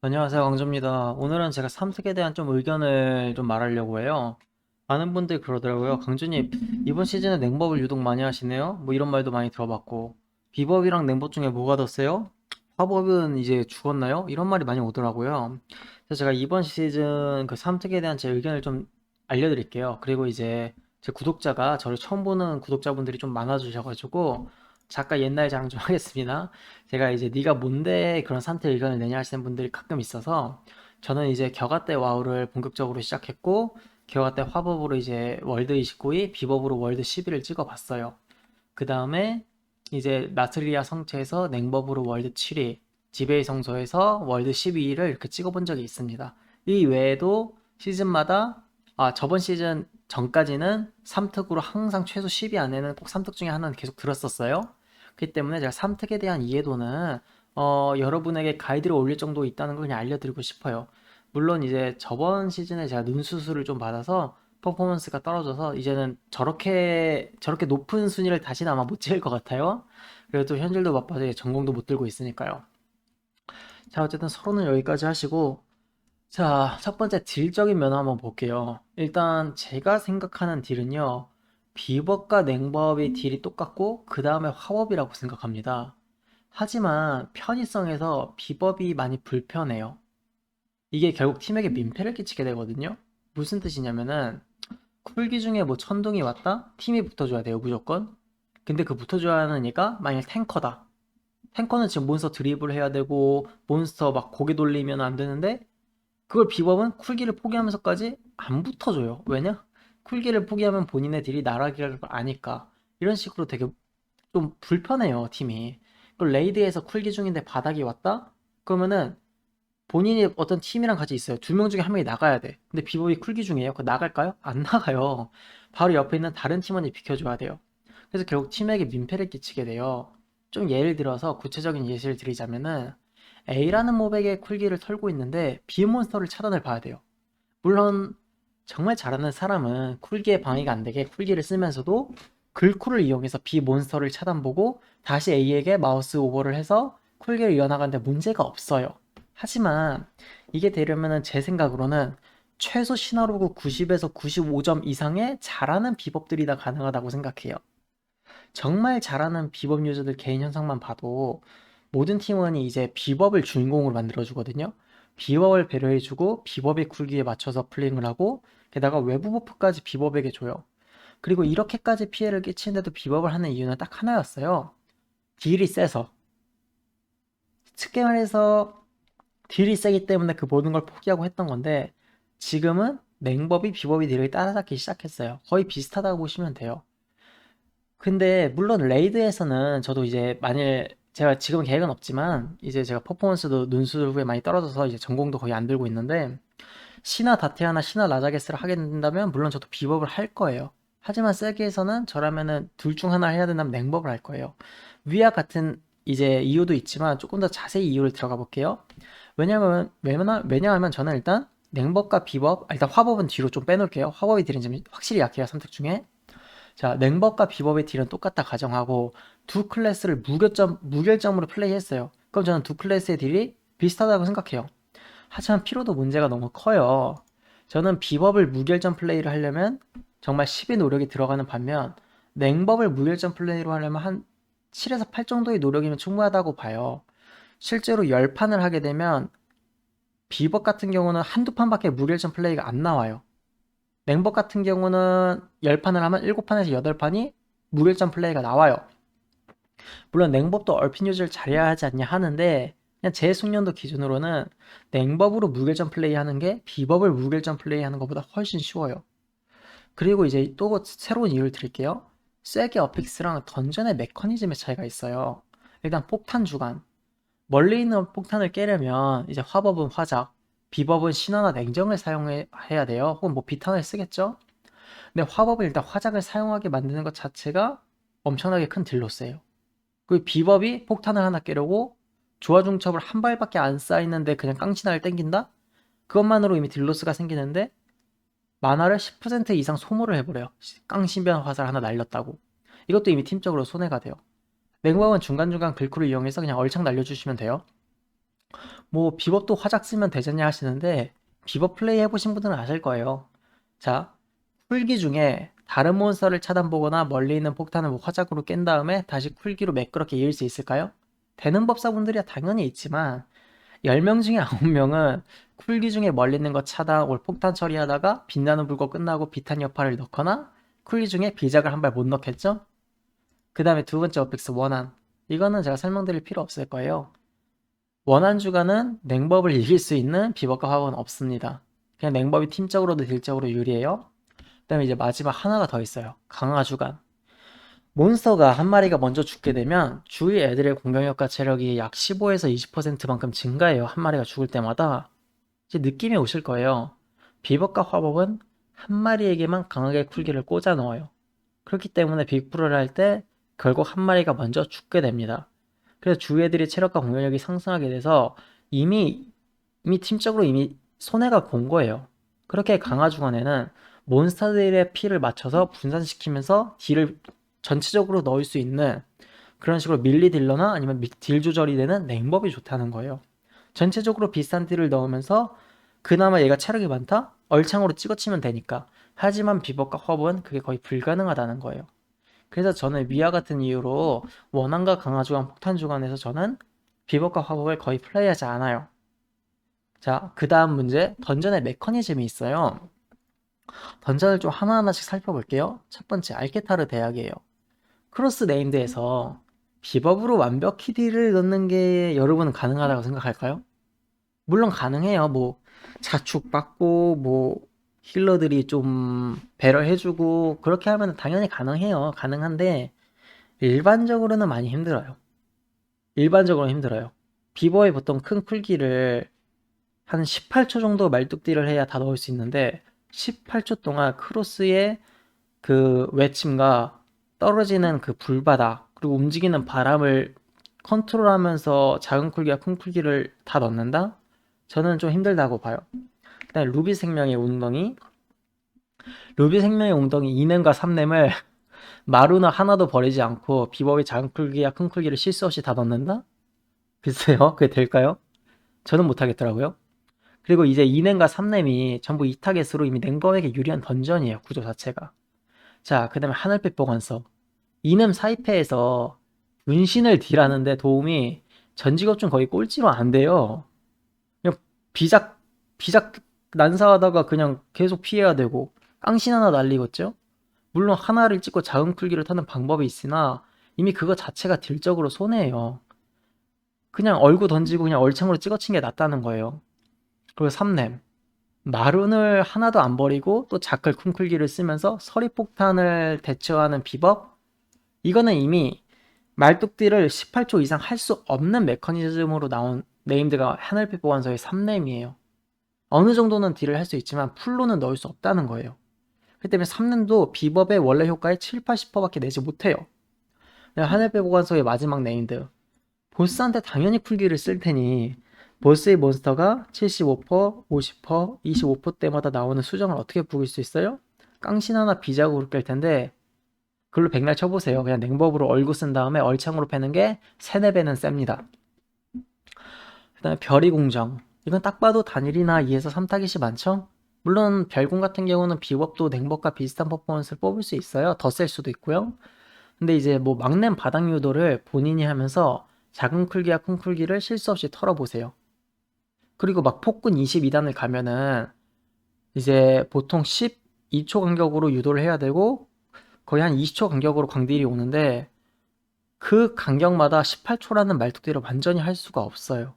안녕하세요, 강조입니다. 오늘은 제가 삼특에 대한 좀 의견을 좀 말하려고 해요. 많은 분들이 그러더라고요. 강주님, 이번 시즌에 냉법을 유독 많이 하시네요? 뭐 이런 말도 많이 들어봤고. 비법이랑 냉법 중에 뭐가 더 세요? 화법은 이제 죽었나요? 이런 말이 많이 오더라고요. 그래서 제가 이번 시즌 그 삼특에 대한 제 의견을 좀 알려드릴게요. 그리고 이제 제 구독자가 저를 처음 보는 구독자분들이 좀 많아주셔가지고 잠깐 옛날 자랑 좀 하겠습니다. 제가 이제 네가 뭔데 그런 산태 의견을 내냐 하시는 분들이 가끔 있어서 저는 이제 겨가 때 와우를 본격적으로 시작했고 겨가 때 화법으로 이제 월드 29위, 비법으로 월드 11을 찍어봤어요. 그 다음에 이제 나트리아 성체에서 냉법으로 월드 7위, 지베이 성소에서 월드 12위를 이렇게 찍어본 적이 있습니다. 이 외에도 시즌마다 저번 시즌 전까지는 3특으로 항상 최소 10위 안에는 꼭 3특 중에 하나는 계속 들었었어요. 그렇기 때문에 제가 3특에 대한 이해도는 여러분에게 가이드를 올릴 정도 있다는 걸 그냥 알려드리고 싶어요. 물론 이제 저번 시즌에 제가 눈 수술을 좀 받아서 퍼포먼스가 떨어져서 이제는 저렇게 높은 순위를 다시는 아마 못 찍을 것 같아요. 그래도 현질도 바빠서 이제 전공도 못 들고 있으니까요. 자, 어쨌든 서로는 여기까지 하시고, 자, 첫 번째 딜적인 면허 한번 볼게요. 일단 제가 생각하는 딜은요, 비법과 냉법의 딜이 똑같고, 그 다음에 화법이라고 생각합니다. 하지만 편의성에서 비법이 많이 불편해요. 이게 결국 팀에게 민폐를 끼치게 되거든요. 무슨 뜻이냐면은, 쿨기 중에 뭐 천둥이 왔다? 팀이 붙어줘야 돼요, 무조건. 근데 그 붙어줘야 하는 얘가 만약 탱커다. 탱커는 지금 몬스터 드리블 해야 되고 몬스터 막 고개 돌리면 안 되는데 그걸 비법은 쿨기를 포기하면서까지 안 붙어줘요. 왜냐? 쿨기를 포기하면 본인의 딜이 나락이라는 걸 아니까. 이런 식으로 되게 좀 불편해요, 팀이. 그리고 레이드에서 쿨기 중인데 바닥이 왔다? 그러면은 본인이 어떤 팀이랑 같이 있어요. 두 명 중에 한 명이 나가야 돼. 근데 비법이 쿨기 중이에요. 그거 나갈까요? 안 나가요. 바로 옆에 있는 다른 팀원이 비켜줘야 돼요. 그래서 결국 팀에게 민폐를 끼치게 돼요. 좀 예를 들어서 구체적인 예시를 드리자면은 A라는 몹에게 쿨기를 털고 있는데 B 몬스터를 차단을 봐야 돼요. 물론 정말 잘하는 사람은 쿨기에 방해가 안 되게 쿨기를 쓰면서도 글쿨을 이용해서 B 몬스터를 차단보고 다시 A에게 마우스 오버를 해서 쿨기를 이어나가는데 문제가 없어요. 하지만 이게 되려면은 제 생각으로는 최소 신화로그 90에서 95점 이상의 잘하는 비법들이 다 가능하다고 생각해요. 정말 잘하는 비법 유저들 개인 현상만 봐도 모든 팀원이 이제 비법을 주인공으로 만들어주거든요. 비법을 배려해주고 비법의 쿨기에 맞춰서 플레잉을 하고 게다가 외부 버프까지 비법에게 줘요. 그리고 이렇게까지 피해를 끼치는데도 비법을 하는 이유는 딱 하나였어요. 딜이 세서. 쉽게 말해서 딜이 세기 때문에 그 모든 걸 포기하고 했던 건데 지금은 맹법이 비법이 딜을 따라잡기 시작했어요. 거의 비슷하다고 보시면 돼요. 근데 물론 레이드에서는 저도 이제 만일 제가 지금 계획은 없지만 이제 제가 퍼포먼스도 눈술 후에 많이 떨어져서 이제 전공도 거의 안 들고 있는데 신화 다티아나 신화 라자게스를 하게 된다면 물론 저도 비법을 할 거예요. 하지만 세계에서는 저라면은 둘 중 하나 해야 된다면 냉법을 할 거예요. 위와 같은 이제 이유도 있지만 조금 더 자세히 이유를 들어가 볼게요. 왜냐하면 저는 일단 냉법과 비법, 일단 화법은 뒤로 좀 빼놓을게요. 화법이 딜은 좀 확실히 약해요, 선택 중에. 자, 냉법과 비법의 딜은 똑같다 가정하고 두 클래스를 무결점으로 플레이했어요. 그럼 저는 두 클래스의 딜이 비슷하다고 생각해요. 하지만 피로도 문제가 너무 커요. 저는 비법을 무결점 플레이를 하려면 정말 10의 노력이 들어가는 반면 냉법을 무결점 플레이로 하려면 한 7에서 8 정도의 노력이면 충분하다고 봐요. 실제로 10판을 하게 되면 비법 같은 경우는 한두 판밖에 무결점 플레이가 안 나와요. 냉법 같은 경우는 10판을 하면 7판에서 8판이 무결점 플레이가 나와요. 물론 냉법도 얼핀 유지를 잘해야 하지 않냐 하는데 그냥 제 숙련도 기준으로는 냉법으로 무결점 플레이하는 게 비법을 무결점 플레이하는 것보다 훨씬 쉬워요. 그리고 이제 또 새로운 이유를 드릴게요. 세게 어픽스랑 던전의 메커니즘의 차이가 있어요. 일단 폭탄 주간. 멀리 있는 폭탄을 깨려면 이제 화법은 화작, 비법은 신화나 냉정을 사용해야 돼요. 혹은 뭐 비탄을 쓰겠죠? 근데 화법은 일단 화작을 사용하게 만드는 것 자체가 엄청나게 큰 딜로스예요. 그 비법이 폭탄을 하나 깨려고 조화중첩을 한 발밖에 안 쌓이는데 그냥 깡신화를 땡긴다? 그것만으로 이미 딜로스가 생기는데 만화를 10% 이상 소모를 해버려요. 깡신변 화살 하나 날렸다고. 이것도 이미 팀적으로 손해가 돼요. 냉방은 중간중간 글쿨을 이용해서 그냥 얼창 날려주시면 돼요. 뭐 비법도 화작 쓰면 되잖냐 하시는데 비법 플레이 해보신 분들은 아실 거예요. 자, 쿨기 중에 다른 몬스터를 차단보거나 멀리 있는 폭탄을 뭐 화작으로 깬 다음에 다시 쿨기로 매끄럽게 이을 수 있을까요? 되는 법사분들이야 당연히 있지만 10명 중에 9명은 쿨기 중에 멀리 있는 거 차단, 폭탄 처리하다가 빛나는 불고 끝나고 비탄 여파를 넣거나 쿨기 중에 비작을 한 발 못 넣겠죠? 그 다음에 두 번째 어펙스 원한. 이거는 제가 설명드릴 필요 없을 거예요. 원한 주간은 냉법을 이길 수 있는 비법과 화법은 없습니다. 그냥 냉법이 팀적으로도 딜적으로 유리해요. 그 다음에 이제 마지막 하나가 더 있어요. 강화 주간. 몬스터가 한 마리가 먼저 죽게 되면 주위 애들의 공격력과 체력이 약 15에서 20%만큼 증가해요. 한 마리가 죽을 때마다. 이제 느낌이 오실 거예요. 비법과 화법은 한 마리에게만 강하게 쿨기를 꽂아 넣어요. 그렇기 때문에 빅프로를 할 때 결국 한 마리가 먼저 죽게 됩니다. 그래서 주위 애들이 체력과 공격력이 상승하게 돼서 이미 팀적으로 이미 손해가 본 거예요. 그렇게 강화 주간에는 몬스터들의 피를 맞춰서 분산시키면서 딜을 전체적으로 넣을 수 있는 그런 식으로 밀리 딜러나 아니면 딜 조절이 되는 냉법이 좋다는 거예요. 전체적으로 비싼 딜을 넣으면서 그나마 얘가 체력이 많다? 얼창으로 찍어치면 되니까. 하지만 비법과 화법은 그게 거의 불가능하다는 거예요. 그래서 저는 위와 같은 이유로 원한과 강화 주간, 폭탄 주간에서 저는 비법과 화법을 거의 플레이하지 않아요. 자, 그 다음 문제, 던전의 메커니즘이 있어요. 던전을 좀 하나하나씩 살펴볼게요. 첫 번째, 알케타르 대학이에요. 크로스 네임드에서 비법으로 완벽히 딜을 넣는 게 여러분은 가능하다고 생각할까요? 물론 가능해요. 뭐 자축받고 뭐 힐러들이 좀 배려해주고 그렇게 하면 당연히 가능해요. 가능한데 일반적으로는 많이 힘들어요. 일반적으로 힘들어요. 비버에 보통 큰 쿨기를 한 18초 정도 말뚝딜을 해야 다 넣을 수 있는데 18초 동안 크로스의 그 외침과 떨어지는 그 불바다 그리고 움직이는 바람을 컨트롤하면서 작은 쿨기와 큰 쿨기를 다 넣는다? 저는 좀 힘들다고 봐요. 그다음에 루비 생명의 웅덩이 루비 생명의 웅덩이 2렘과 3렘을 마루나 하나도 버리지 않고 비법의 작은 쿨기와 큰 쿨기를 실수 없이 다 넣는다? 글쎄요, 그게 될까요? 저는 못하겠더라고요. 그리고 이제 2렘과 3렘이 전부 2타겟으로 이미 냉범에게 유리한 던전이에요, 구조 자체가. 자, 그 다음에 하늘빛 보관서. 2렘 4입회에서 분신을 딜하는데 도움이 전 직업 중 거의 꼴찌로 안 돼요. 그냥 비작 난사하다가 그냥 계속 피해야 되고, 깡신 하나 날리겠죠? 물론 하나를 찍고 작은 쿨기를 타는 방법이 있으나, 이미 그거 자체가 딜적으로 손해예요. 그냥 얼구 던지고 그냥 얼창으로 찍어친 게 낫다는 거예요. 그리고 3렘. 마룬을 하나도 안 버리고 또 자클 쿵쿨기를 쓰면서 서리폭탄을 대처하는 비법? 이거는 이미 말뚝딜을 18초 이상 할 수 없는 메커니즘으로 나온 네임드가 하늘빛 보관서의 3렘이에요. 어느 정도는 딜을 할 수 있지만 풀로는 넣을 수 없다는 거예요. 그렇기 때문에 3렘도 비법의 원래 효과의 7, 80%밖에 내지 못해요. 하늘빛 보관서의 마지막 네임드. 보스한테 당연히 쿨기를 쓸 테니 보스의 몬스터가 75%, 50%, 25%대마다 나오는 수정을 어떻게 부릴 수 있어요? 깡신 하나 비자국으로 깰 텐데 그걸로 백날 쳐보세요. 그냥 냉법으로 얼구 쓴 다음에 얼창으로 패는 게 3, 4배는 셉니다. 그 다음에 별이 공정. 이건 딱 봐도 단일이나 2에서 3타깃이 많죠? 물론 별공 같은 경우는 비법도 냉법과 비슷한 퍼포먼스를 뽑을 수 있어요. 더 셀 수도 있고요. 근데 이제 뭐 막냄 바닥 유도를 본인이 하면서 작은 쿨기와 큰 쿨기를 실수 없이 털어보세요. 그리고 막 폭군 22단을 가면은 이제 보통 12초 간격으로 유도를 해야 되고 거의 한 20초 간격으로 광딜이 오는데 그 간격마다 18초라는 말뚝딜을 완전히 할 수가 없어요.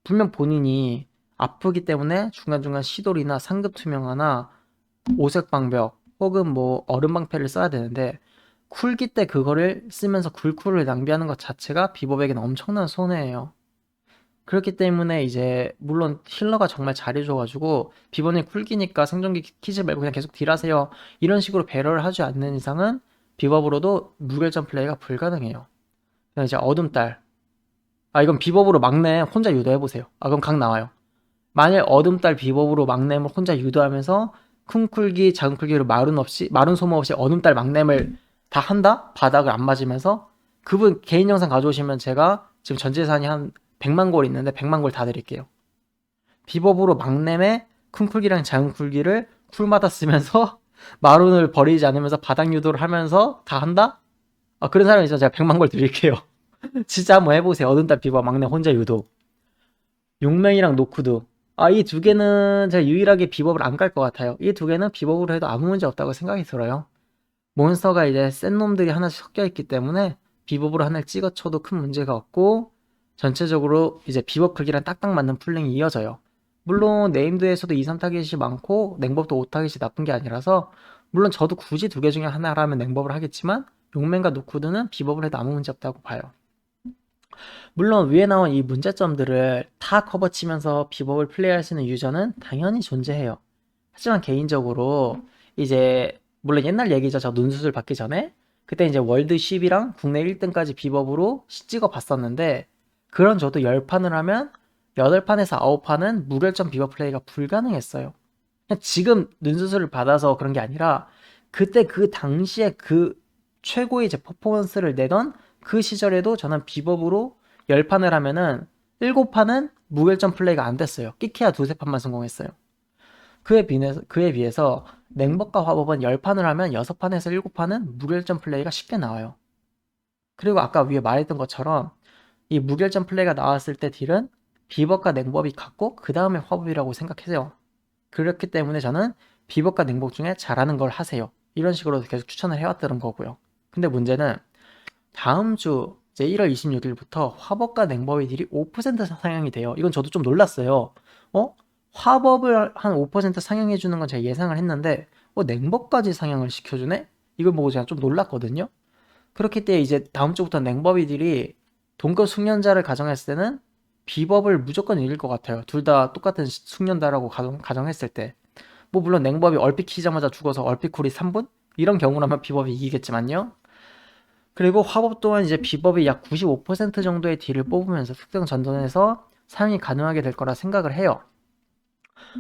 분명 본인이 아프기 때문에 중간중간 시돌이나 상급 투명화나 오색 방벽 혹은 뭐 얼음 방패를 써야 되는데 쿨기 때 그거를 쓰면서 굴쿨을 낭비하는 것 자체가 비법에게는 엄청난 손해예요. 그렇기 때문에 이제 물론 힐러가 정말 잘해줘가지고 비번이 쿨기니까 생존기 키지 말고 그냥 계속 딜하세요 이런 식으로 배려를 하지 않는 이상은 비법으로도 무결점 플레이가 불가능해요. 그냥 이제 어둠달 이건 비법으로 막내 혼자 유도해보세요. 그럼 각 나와요. 만약 어둠달 비법으로 막냄을 혼자 유도하면서 큰 쿨기 작은 쿨기로 마룬 소모 없이 어둠달 막냄을 다 한다? 바닥을 안 맞으면서 그분 개인 영상 가져오시면 제가 지금 전 재산이 한 100만 골 있는데 100만 골 다 드릴게요. 비법으로 막내매 큰 쿨기랑 작은 쿨기를 쿨마다 쓰면서 마룬을 버리지 않으면서 바닥 유도를 하면서 다 한다? 그런 사람이 있어서 제가 100만 골 드릴게요. 진짜 한번 해보세요. 어둠달 비법 막내 혼자 유도. 용맹이랑 노쿠드. 이 두 개는 제가 유일하게 비법을 안 깔 것 같아요. 이 두 개는 비법으로 해도 아무 문제 없다고 생각이 들어요. 몬스터가 이제 센 놈들이 하나씩 섞여 있기 때문에 비법으로 하나를 찍어 쳐도 큰 문제가 없고, 전체적으로 이제 비법 크기랑 딱딱 맞는 풀링이 이어져요. 물론 네임드에서도 2, 3타겟이 많고 냉법도 5타겟이 나쁜 게 아니라서, 물론 저도 굳이 두 개 중에 하나라면 냉법을 하겠지만 용맹과 노쿠드는 비법을 해도 아무 문제 없다고 봐요. 물론 위에 나온 이 문제점들을 다 커버치면서 비법을 플레이할 수 있는 유저는 당연히 존재해요. 하지만 개인적으로 이제 물론 옛날 얘기죠. 저 눈수술 받기 전에 그때 이제 월드 10이랑 국내 1등까지 비법으로 찍어 봤었는데, 그런 저도 10판을 하면 8판에서 9판은 무결점 비법 플레이가 불가능했어요. 그냥 지금 눈수술을 받아서 그런 게 아니라 그때 그 당시에 그 최고의 이제 퍼포먼스를 내던 그 시절에도 저는 비법으로 10판을 하면은 7판은 무결점 플레이가 안 됐어요. 끼케야 두세 판만 성공했어요. 그에 비해서 냉법과 화법은 10판을 하면 6판에서 7판은 무결점 플레이가 쉽게 나와요. 그리고 아까 위에 말했던 것처럼 이 무결점 플레이가 나왔을 때 딜은 비법과 냉법이 같고 그 다음에 화법이라고 생각해요. 그렇기 때문에 저는 비법과 냉법 중에 잘하는 걸 하세요. 이런 식으로 계속 추천을 해왔던 거고요. 근데 문제는 다음 주 이제 1월 26일부터 화법과 냉법의 딜이 5% 상향이 돼요. 이건 저도 좀 놀랐어요. 화법을 한 5% 상향해 주는 건 제가 예상을 했는데 냉법까지 상향을 시켜주네? 이걸 보고 제가 좀 놀랐거든요. 그렇기 때문에 이제 다음 주부터 냉법의 딜이 동급 숙련자를 가정했을 때는 비법을 무조건 이길 것 같아요. 둘 다 똑같은 숙련자라고 가정했을 때. 물론 냉법이 얼핏 키자마자 죽어서 얼핏 쿨이 3분? 이런 경우라면 비법이 이기겠지만요. 그리고 화법 또한 이제 비법이 약 95% 정도의 딜을 뽑으면서 특정 전선에서 사용이 가능하게 될 거라 생각을 해요.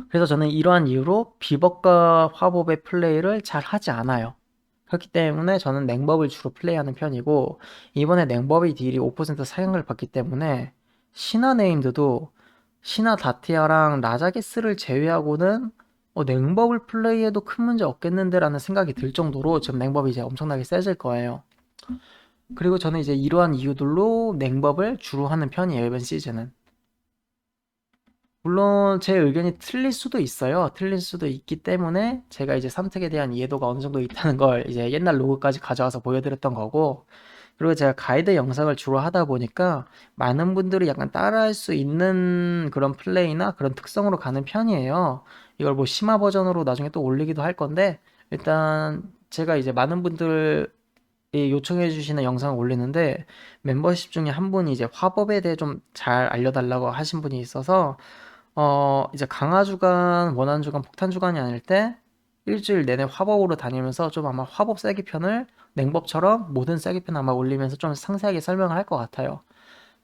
그래서 저는 이러한 이유로 비법과 화법의 플레이를 잘 하지 않아요. 그렇기 때문에 저는 냉법을 주로 플레이하는 편이고, 이번에 냉법의 딜이 5% 상향을 받기 때문에 신화 네임드도 신화 다티아랑 라자게스를 제외하고는 냉법을 플레이해도 큰 문제 없겠는데 라는 생각이 들 정도로 지금 냉법이 이제 엄청나게 세질 거예요. 그리고 저는 이제 이러한 이유들로 냉법을 주로 하는 편이에요, 이번 시즌은. 물론 제 의견이 틀릴 수도 있어요. 틀릴 수도 있기 때문에 제가 이제 선택에 대한 이해도가 어느 정도 있다는 걸 이제 옛날 로그까지 가져와서 보여드렸던 거고, 그리고 제가 가이드 영상을 주로 하다 보니까 많은 분들이 약간 따라할 수 있는 그런 플레이나 그런 특성으로 가는 편이에요. 이걸 심화 버전으로 나중에 또 올리기도 할 건데, 일단 제가 이제 많은 분들이 요청해 주시는 영상을 올리는데, 멤버십 중에 한 분이 이제 화법에 대해 좀 잘 알려달라고 하신 분이 있어서 이제 강화주간, 원한주간, 폭탄주간이 아닐 때 일주일 내내 화법으로 다니면서 좀 아마 화법 세기편을 냉법처럼 모든 세기편 아마 올리면서 좀 상세하게 설명을 할 것 같아요.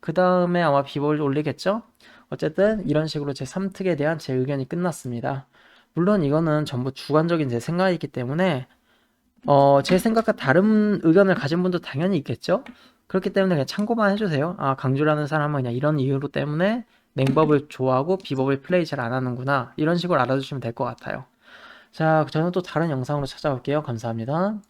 그 다음에 아마 비법을 올리겠죠? 어쨌든 이런 식으로 제 3특에 대한 제 의견이 끝났습니다. 물론 이거는 전부 주관적인 제 생각이기 때문에 제 생각과 다른 의견을 가진 분도 당연히 있겠죠? 그렇기 때문에 그냥 참고만 해주세요. 강주라는 사람은 그냥 이런 이유로 때문에 냉법을 좋아하고 비법을 플레이 잘 안 하는구나. 이런 식으로 알아두시면 될 것 같아요. 자, 저는 또 다른 영상으로 찾아올게요. 감사합니다.